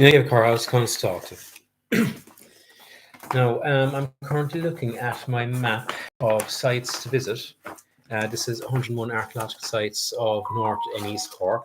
Yeah, Carl, I was going to talk to. Now, I'm currently looking at my map of sites to visit. This is 101 archaeological sites of North and East Cork.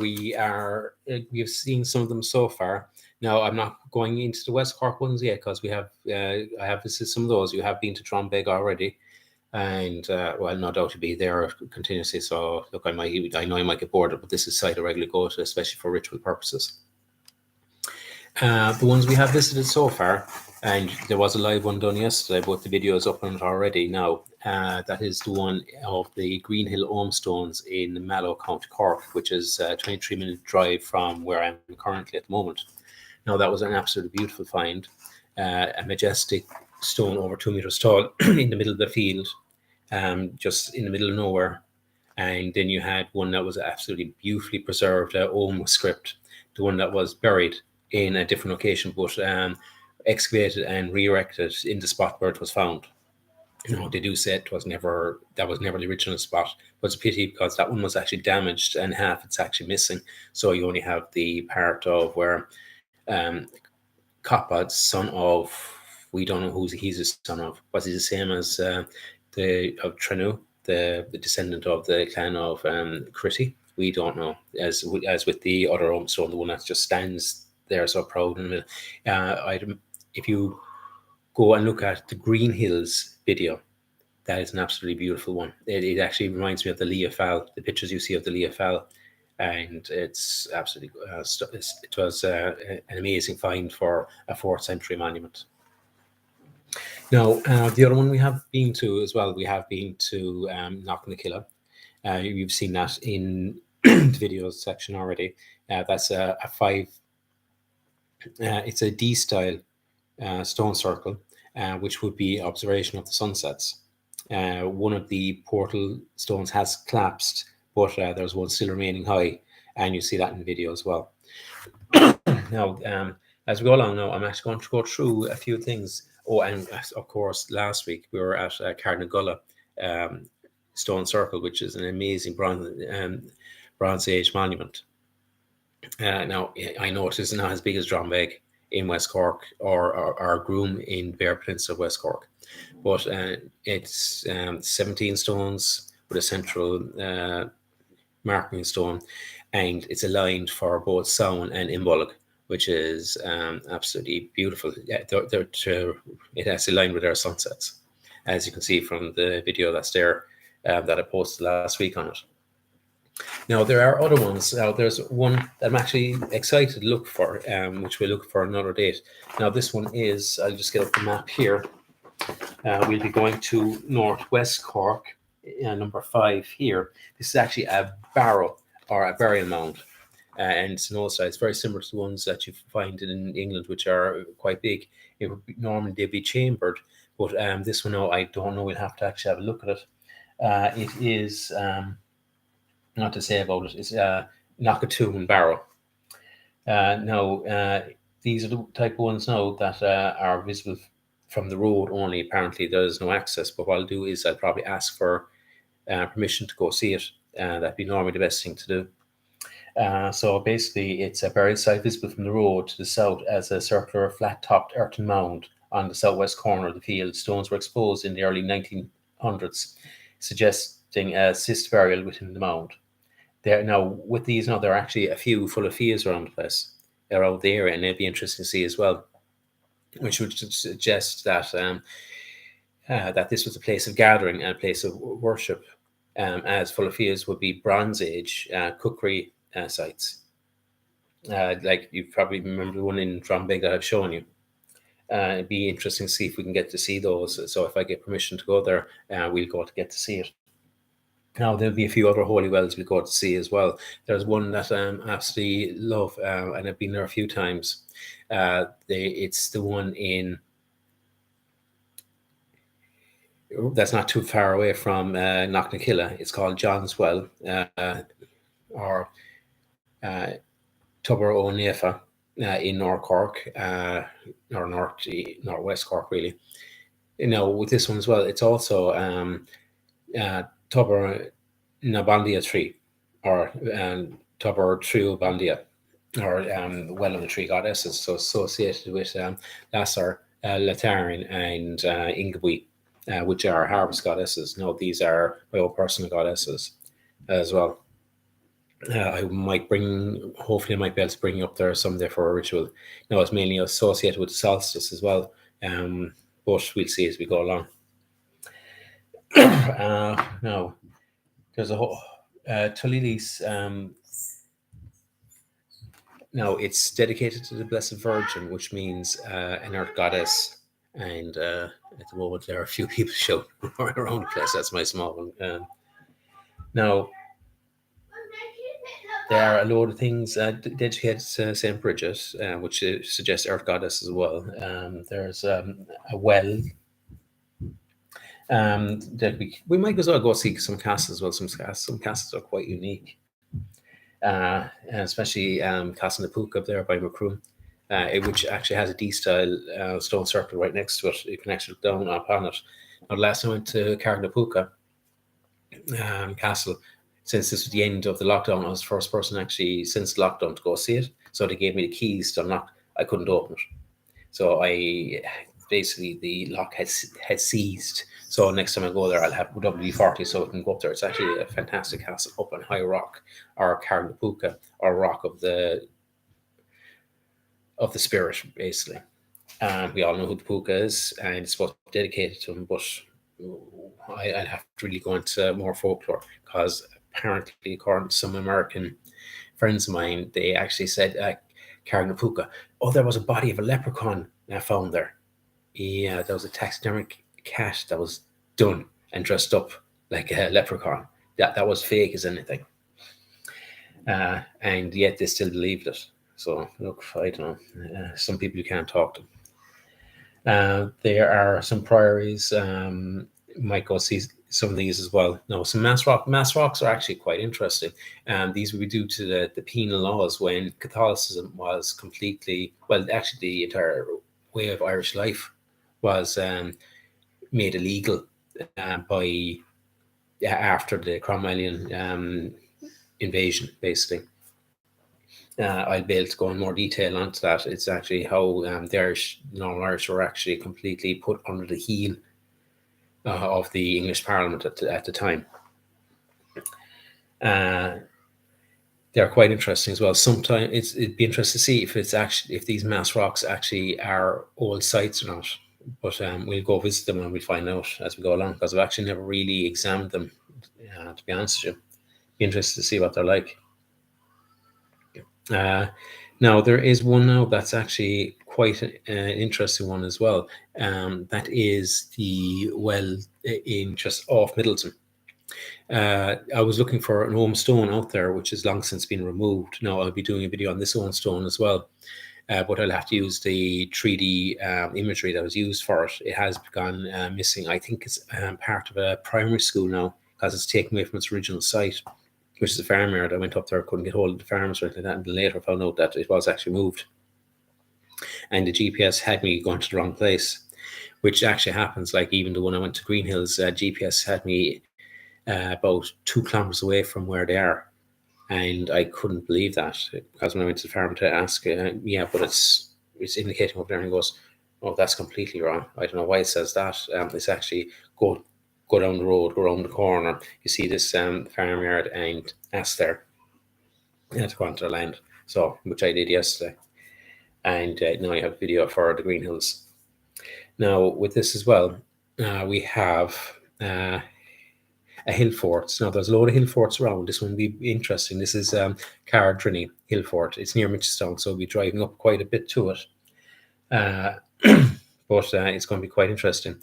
We've seen some of them so far. Now, I'm not going into the West Cork ones yet because I have visited some of those. You have been to Drumbeg already, and well, no doubt to be there continuously. So, look, I know I might get bored, but this is a site I regularly go to, especially for ritual purposes. The ones we have visited so far, and there was a live one done yesterday, but the video is up on it already now. That is the one of the Greenhill Stones in Mallow, County Cork, which is a 23-minute drive from where I'm currently at the moment. Now, that was an absolutely beautiful find, a majestic stone over 2 meters tall in the middle of the field, just in the middle of nowhere. And then you had one that was absolutely beautifully preserved, Ogham script, the one that was buried in a different location, but excavated and re-erected in the spot where it was found. They do say that was never the original spot, but it's a pity because that one was actually damaged and half it's actually missing. So you only have the part of where Coppa, son of, we don't know who he's the son of. Was he the same as the of Trenu, the descendant of the clan of Critty? We don't know. As with the other stone, the one that just stands there so proud in the middle. If you go and look at the Green Hills video, that is an absolutely beautiful one. It actually reminds me of the Leah Fall, the pictures you see of the Leah Fall, and it's absolutely it was an amazing find for a 4th century monument. Now, the other one we have been to as well, we have been to Knocknakill. You've seen that in the videos section already. That's a 5. It's a D style stone circle, which would be observation of the sunsets. One of the portal stones has collapsed, but there's one still remaining high, and you see that in the video as well. Now, as we go along now, I'm actually going to go through a few things. Oh, and of course, last week we were at Carnagulla Stone Circle, which is an amazing Bronze Age monument. Now, I know it is not as big as Drumbeg in West Cork or Groom in Bear Peninsula, West Cork, but it's 17 stones with a central marking stone, and it's aligned for both Sound and Imbolg, which is absolutely beautiful. It has aligned with our sunsets, as you can see from the video that's there that I posted last week on it. Now, there are other ones. Now, there's one that I'm actually excited to look for, which we'll look for another date. Now, this one is, I'll just get up the map here. We'll be going to Northwest Cork, number 5 here. This is actually a barrow or a burial mound. And it's an old style. It's very similar to the ones that you find in England, which are quite big. It would be, normally they'd be chambered, but this one, no, I don't know. We'll have to actually have a look at it. It is... not to say about it, it's Knockatoon Barrow. Now, these are the type of ones now that are visible from the road only. Apparently, there's no access, but what I'll do is I'll probably ask for permission to go see it. That'd be normally the best thing to do. So basically, it's a burial site visible from the road to the south as a circular, flat-topped earthen mound on the southwest corner of the field. Stones were exposed in the early 1900s, suggesting a cyst burial within the mound. Now, with these, there are actually a few full of fields around the place, around the area, and it'd be interesting to see as well, which would suggest that that this was a place of gathering and a place of worship, as full of fields would be Bronze Age cookery sites. Like you probably remember the one in Drumbeg that I've shown you. It'd be interesting to see if we can get to see those. So if I get permission to go there, we'll go to get to see it. Now, there'll be a few other holy wells we'll go to see as well. There's one that I absolutely love, and I've been there a few times. It's the one in... that's not too far away from Knocknakill. It's called John's Well, or Tubber O'Nefa in North Cork, or Northwest Cork, really. With this one as well, it's also... Tubber Nabandia tree, or Tubber Trio Bandia. or well of the three goddesses, so associated with Lasar, Latarin, and Ingabui, which are harvest goddesses. No, these are my own personal goddesses as well. I might hopefully I might be able to bring you up there someday for a ritual. No, it's mainly associated with the solstice as well, but we'll see as we go along. Now, there's a whole Tulili's. Now, it's dedicated to the Blessed Virgin, which means an earth goddess. And at the moment, there are a few people showing around the place. That's my small one. Now, there are a load of things dedicated to St. Bridget, which suggests earth goddess as well. There's a well that we might as well go see some castles as well. Some castles are quite unique, and especially Castle Napook up there by Macroom, which actually has a D-style stone circle right next to it. You can actually look down upon it. Now, last time I went to Carnapuka Castle, since this was the end of the lockdown, I was the first person actually since lockdown to go see it. So they gave me the keys to unlock. I couldn't open it. So basically the lock had seized. So next time I go there, I'll have WD-40 so I can go up there. It's actually a fantastic castle up on High Rock, or Carnapuka, or Rock of the Spirit, basically. We all know who the Puka is, and it's supposed to be dedicated to him, but I'd have to really go into more folklore, because apparently, according to some American friends of mine, they actually said, Carnapuka, oh, there was a body of a leprechaun found there. Yeah, there was a taxidermic cat that was done and dressed up like a leprechaun. That was fake as anything. And yet they still believed it. So, look, I don't know. Some people you can't talk to. There are some priories. Might go see some of these as well. No, some mass rocks are actually quite interesting. These would be due to the penal laws when Catholicism was completely, well, actually the entire way of Irish life was made illegal by after the Cromwellian invasion, basically. I'll be able to go in more detail onto that. It's actually how the Irish, Northern Irish, were actually completely put under the heel of the English Parliament at the time. They're quite interesting as well. Sometimes it'd be interesting to see if these mass rocks actually are old sites or not. But we'll go visit them and we'll find out as we go along, because I've actually never really examined them. To be honest with you, be interested to see what they're like. Now, there is one now that's actually quite an interesting one as well. That is the well in just off Middleton. I was looking for an Ogham stone out there, which has long since been removed. Now, I'll be doing a video on this Ogham stone as well, but I'll have to use the 3D imagery that was used for it. It has gone missing. I think it's part of a primary school now, because it's taken away from its original site, which is a farmyard. I went up there, couldn't get hold of the farmers or anything like that, and later found out that it was actually moved. And the GPS had me going to the wrong place, which actually happens. Like even the one I went to Green Hills, GPS had me about 2 kilometers away from where they are. And I couldn't believe that, because when I went to the farm to ask, yeah, but it's indicating up there, and he goes, oh, that's completely wrong. I don't know why it says that. It's actually go down the road, go around the corner. You see this farmyard, and ask there to go onto the land. So, which I did yesterday. And now I have a video for the Green Hills. Now, with this as well, we have a hill fort. Now, there's a load of hill forts around. This one will be interesting. This is Cardrinny Hill Fort. It's near Mitchelstown, so we'll be driving up quite a bit to it. But it's going to be quite interesting.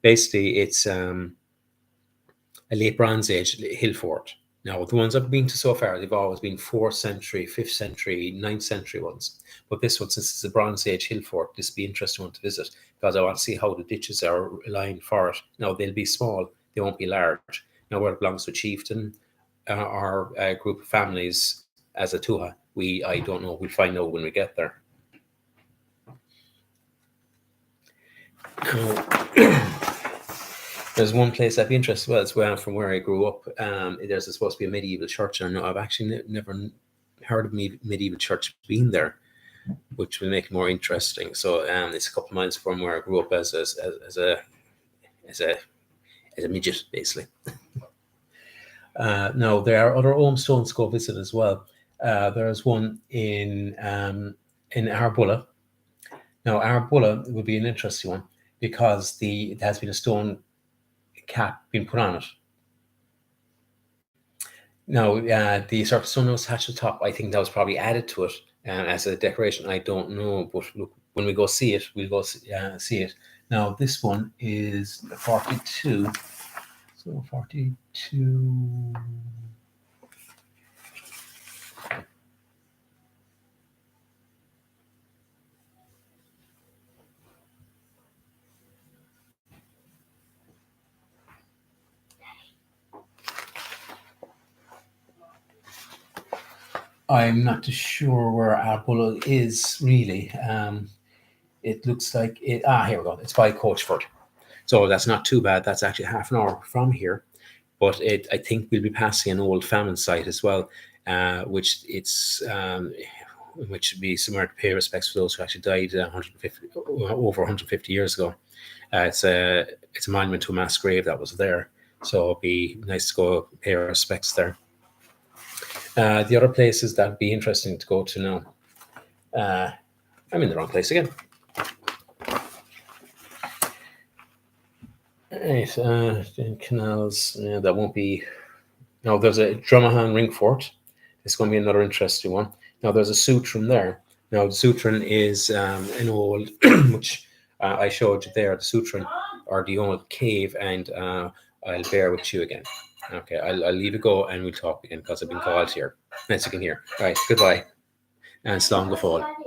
Basically, it's a late Bronze Age hill fort. Now, the ones I've been to so far, they've always been 4th century, 5th century, 9th century ones. But this one, since it's a Bronze Age hill fort, this will be an interesting one to visit, because I want to see how the ditches are aligned for it. Now, they'll be small, they won't be large. Now, whether it belongs to a chieftain or a group of families as a tuha, I don't know. We'll find out when we get there. There's one place I'd be interested. Well, it's from where I grew up. There's supposed to be a medieval church, and I've actually never heard of medieval church being there, which will make it more interesting. So it's a couple of miles from where I grew up as a midget, basically. Now there are other homestones to go visit as well. There's one in Arbulla. Now Arbulla would be an interesting one because it has been a stone cap being put on it. Now the sort of stone nose hatch at the top, I think that was probably added to it as a decoration. I don't know, but look, when we go see it, we'll go see it. Now this one is 42. So 42. I'm not too sure where Arbulla is really. It looks like it. Here we go. It's by Coachford. So that's not too bad. That's actually half an hour from here. But I think we'll be passing an old famine site as well, which would be somewhere to pay respects for those who actually died over 150 years ago. It's a monument to a mass grave that was there. So it'd be nice to go pay our respects there. The other places that would be interesting to go to now. I'm in the wrong place again. Right, canals, that won't be. Now there's a Drumahan Ring Fort. It's going to be another interesting one. Now there's a Sutrin there. Now the Sutrin is an old, which I showed you there, the Sutrin, or the old cave, and I'll bear with you again. Okay, I'll leave it go and we'll talk again because I've been called here. As you can hear. All right, goodbye. And Slán go fóill.